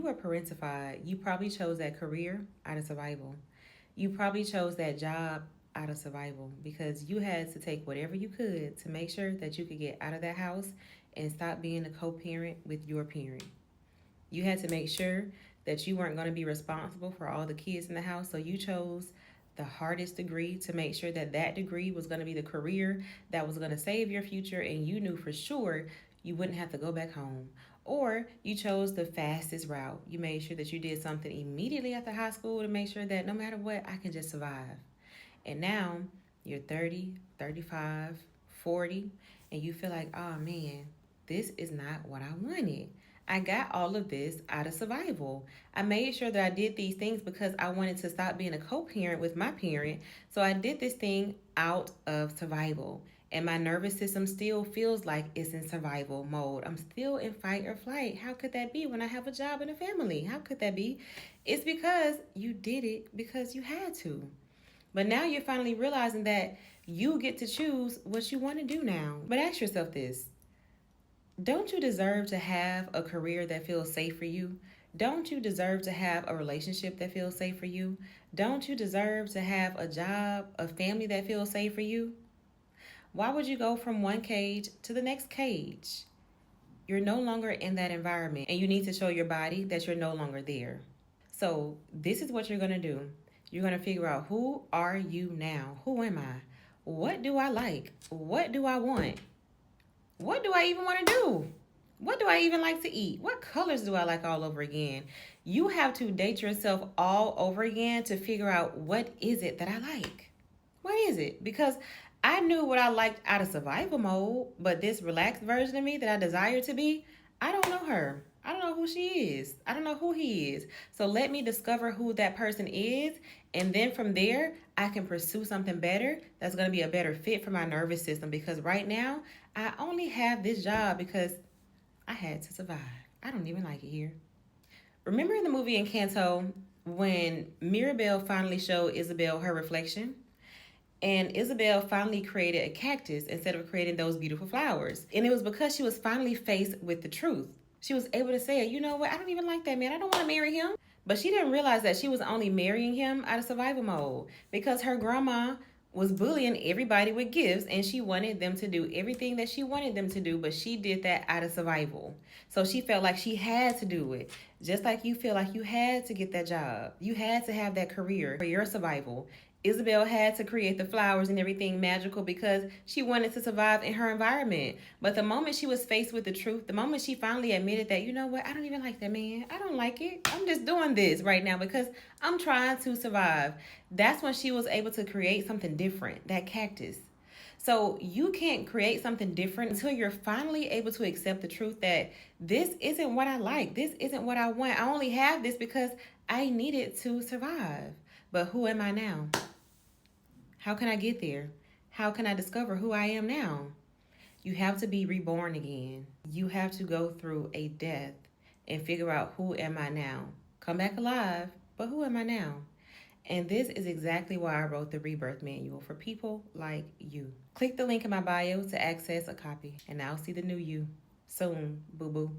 you were parentified, you probably chose that career out of survival. You probably chose that job out of survival because you had to take whatever you could to make sure that you could get out of that house and stop being a co parent with your parent. You had to make sure that you weren't going to be responsible for all the kids in the house. So you chose the hardest degree to make sure that that degree was going to be the career that was going to save your future. And you knew for sure you wouldn't have to go back home. Or you chose the fastest route. You made sure that you did something immediately after high school to make sure that no matter what, I can just survive. And now you're 30, 35, 40, and you feel like, oh man, this is not what I wanted. I got all of this out of survival. I made sure that I did these things because I wanted to stop being a co parent with my parent. So I did this thing out of survival. And my nervous system still feels like it's in survival mode. I'm still in fight or flight. How could that be when I have a job and a family? How could that be? It's because you did it because you had to. But now you're finally realizing that you get to choose what you want to do now. But ask yourself this: don't you deserve to have a career that feels safe for you? Don't you deserve to have a relationship that feels safe for you? Don't you deserve to have a job, a family that feels safe for you? Why would you go from one cage to the next cage? You're no longer in that environment, and you need to show your body that you're no longer there. So, this is what you're going to do. You're going to figure out, who are you now? Who am I? What do I like? What do I want? What do I even want to do? What do I even like to eat? What colors do I like all over again? You have to date yourself all over again to figure out, what is it that I like? What is it? Because I knew what I liked out of survival mode, but this relaxed version of me that I desire to be, I don't know her. I don't know who she is. I don't know who he is. So let me discover who that person is. And then from there, I can pursue something better that's going to be a better fit for my nervous system. Because right now, I only have this job because I had to survive. I don't even like it here. Remember in the movie Encanto when Mirabelle finally showed Isabel her reflection? And Isabel finally created a cactus instead of creating those beautiful flowers. And it was because she was finally faced with the truth. She was able to say, you know what, I don't even like that man. I don't want to marry him. But she didn't realize that she was only marrying him out of survival mode because her grandma was bullying everybody with gifts and she wanted them to do everything that she wanted them to do, but she did that out of survival. So she felt like she had to do it. Just like you feel like you had to get that job. You had to have that career for your survival. Isabel had to create the flowers and everything magical because she wanted to survive in her environment. But the moment she was faced with the truth, the moment she finally admitted that, you know what, I don't even like that man. I don't like it. I'm just doing this right now because I'm trying to survive. That's when she was able to create something different, that cactus. So you can't create something different until you're finally able to accept the truth that this isn't what I like. This isn't what I want. I only have this because I need it to survive. But who am I now? How can I get there? How can I discover who I am now? You have to be reborn again. You have to go through a death and figure out, who am I now? Come back alive, but who am I now? And this is exactly why I wrote the Rebirth Manual for people like you. Click the link in my bio to access a copy, and I'll see the new you soon, boo boo.